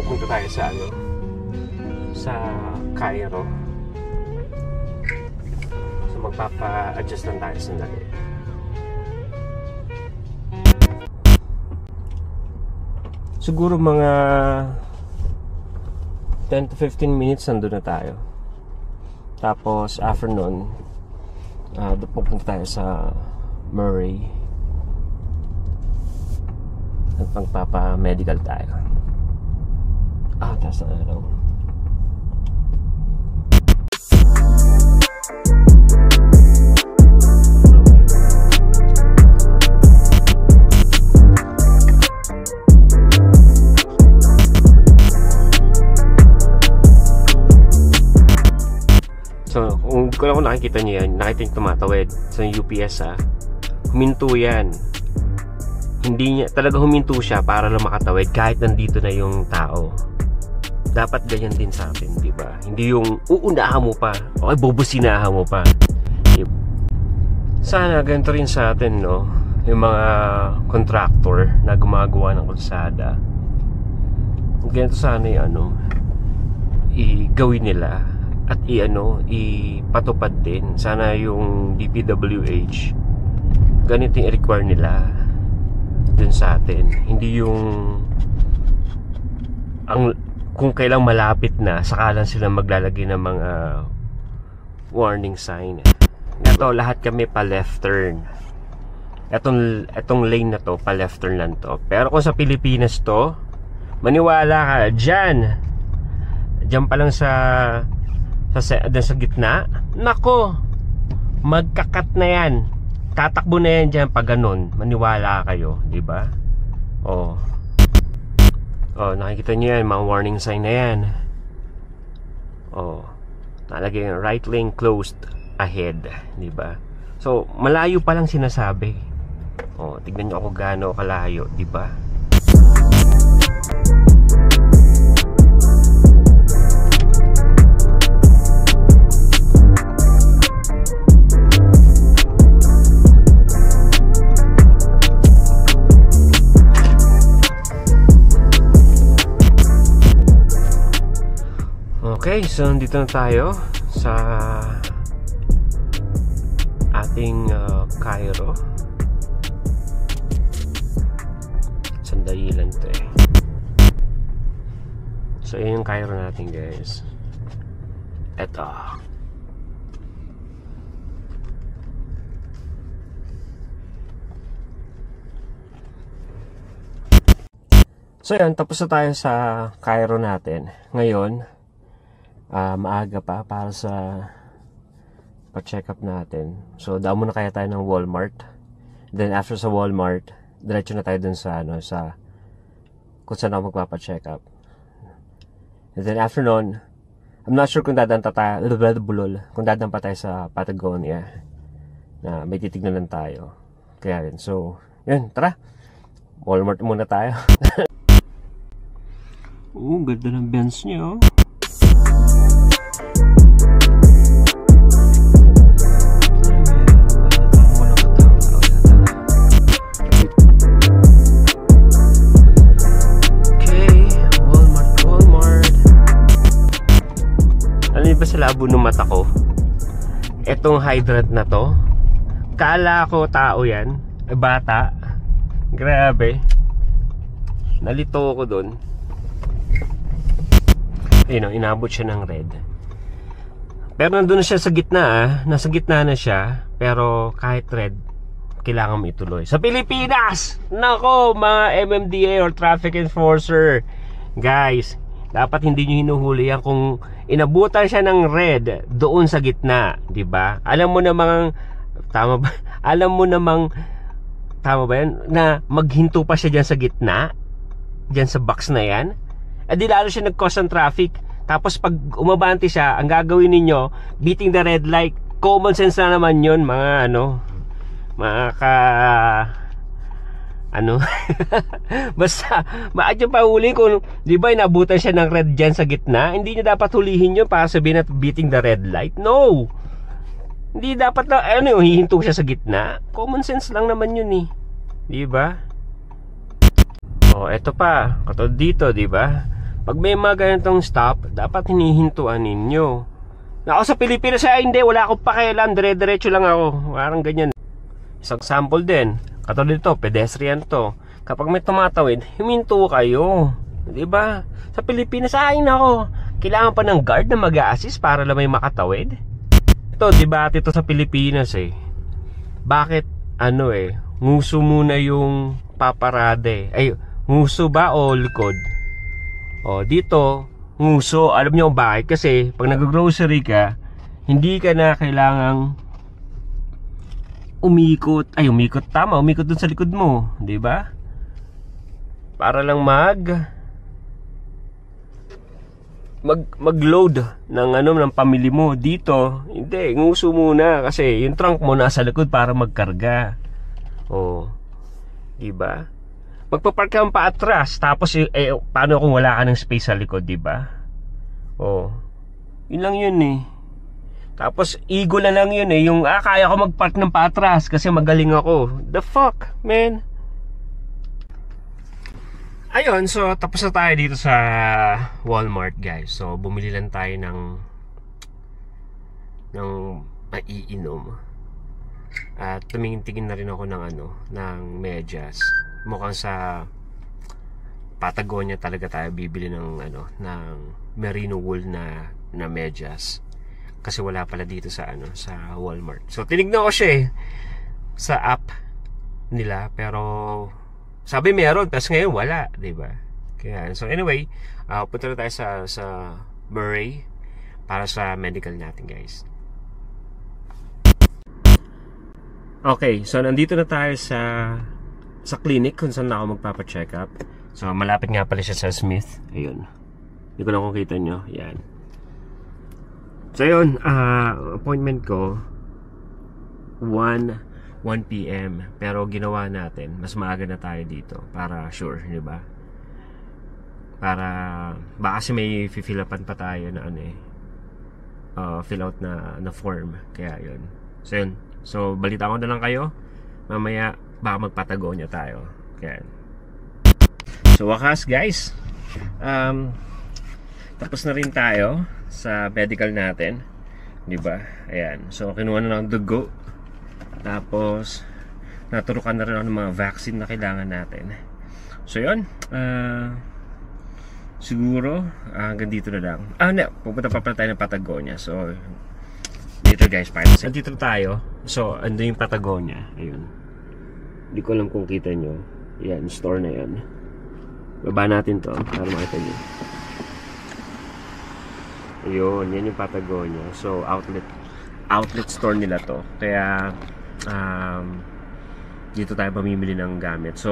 pupunta tayo sa sa Cairo. So magpapa-adjust lang tayo sandali. Siguro mga 10 to 15 minutes nandun na tayo. Tapos after nun, pupunta tayo sa Murray at magpapa-medical tayo. Taas na araw. So, kung nakikita niyo yan, nakita niyo tumatawid sa UPS huminto yan. Hindi niya, talaga huminto siya para lang makatawid kahit nandito na yung tao. Dapat ganyan din sa atin, di ba? Hindi yung uunahan mo pa, o bubusinahan mo pa. Sana ganito rin sa atin, no? Yung mga contractor na gumagawa ng kalsada. Ganito sana yung i-gawin nila. At ipatupad din. Sana yung DPWH ganito yung i-require nila dun sa atin. Hindi yung kung kailang malapit na saka lang sila maglalagay ng mga warning sign. Ito lahat kami pa left turn. Etong lane na to pa left turn lang to. Pero kung sa Pilipinas to, maniwala ka, dyan pa lang sa gitna, nako, magkakat na yan, tatakbo na yan dyan pag ganun, maniwala kayo, di ba? Nakikita nyo yan, mga warning sign na yan. Nalagay yung right lane closed ahead, di ba? So malayo pa lang sinasabi. Tignan nyo ako gaano kalayo, di ba? Okay, so dito na tayo sa ating Cairo. Sandali lang to eh. So yun yung Cairo natin, guys. Eto. So yun, tapos na tayo sa Cairo natin. Ngayon maaga pa para sa pa-check up natin. So daan muna kaya tayo ng Walmart. Then after sa Walmart, diretso na tayo dun sa sa kung saan ako magpapa-check up. And then after nun, I'm not sure kung dadaan pa tayo sa Patagonia na may titignan lang tayo. Kaya rin. So yun, tara, Walmart muna tayo. Ganda ng Benz niyo. Sa labo ng mata ko, etong hydrant na to, kala ko tao yan, bata. Grabe, nalito ko dun. Inabot siya ng red, pero nandun na siya sa gitna. Nasa gitna na siya, pero kahit red, kailangan mo ituloy. Sa Pilipinas, nako, mga MMDA or traffic enforcer, guys, dapat hindi nyo hinuhuli yan kung inabutan siya ng red doon sa gitna, di ba? Alam mo namang tama ba? Alam mo namang tama ba yan na maghinto pa siya diyan sa gitna, diyan sa box na yan? Di lalo siya nag-cause ng traffic. Tapos pag umabante siya, ang gagawin ninyo, beating the red light. Common sense na naman yun, mga basta bakit yung pahuli kung di ba inabutan siya ng red dyan sa gitna? Hindi niya dapat hulihin yun para sabihin na beating the red light. No, hindi dapat na hihinto siya sa gitna. Common sense lang naman yun eh, di ba? Eto pa katulad dito, di ba? Pag may mga ganitong stop, dapat hinihintuan ninyo. Ako sa Pilipinas ay hindi, wala akong pakialam, dire-diretso lang ako. Parang ganyan. Isang sample din, katulad dito, pedestrian to. Kapag may tumatawid, huminto kayo. Diba? Sa Pilipinas, ay nako, kailangan pa ng guard na mag-a-assist para lang may makatawid. Ito, debate ito sa Pilipinas eh. Bakit, nguso muna yung paparade? Ay, nguso ba o likod? O, dito, nguso. Alam niyo bakit? Kasi, pag nag-grocery ka, hindi ka na kailangang umikot. Ay, umikot, tama. Umikot dun sa likod mo. Diba? Para lang mag-load ng pamili mo. Dito, hindi, nguso muna kasi yung trunk mo nasa likod para magkarga. Oh. Di ba? Magpa-park ka pa atras, tapos paano kung wala ka ng space sa likod, di ba? Oh. Yun lang yun eh. Tapos ego na lang yun eh, yung kaya ko mag-park ng paatras kasi magaling ako. The fuck, man? Ayun, so tapos na tayo dito sa Walmart, guys. So bumili lang tayo ng maiinom. At tumingin-tingin na rin ako ng medyas. Mukhang sa Patagonia talaga tayo bibili ng merino wool na medyas. Kasi wala pala dito sa Walmart. So tinignan ko siya sa app nila, pero sabi meron, tapos ngayon wala, diba? Kaya, so anyway, punta na tayo sa Murray para sa medical natin, guys. Okay, so nandito na tayo sa clinic kung saan ako magpapa-check up. So malapit nga pala siya sa Smith. Ayun. Hindi ko na kung kita nyo. Yan. So yun, appointment ko 1 PM, pero ginawa natin mas maaga na tayo dito para sure, di ba? Para baka kasi may fill upan pa tayo na fill out na form, kaya yun. So yun, so balita ko na lang kayo mamaya, baka magpatagonya tayo. Kaya so wakas, guys, tapos na rin tayo sa medical natin, di ba? Ayan, so kinuha na ng dugo. Tapos naturukan na rin ako ng mga vaccine na kailangan natin. So yun, siguro hanggang dito na lang. Pupunta pa pala tayo ng Patagonia. So dito, guys, dito tayo. So andun yung Patagonia. Ayun, hindi ko alam kung kita nyo. Yan, store na yan. Baba natin to para makita nyo. Ayun, yan yung Patagonia. So outlet store nila to. Kaya dito tayo pamimili ng gamit. So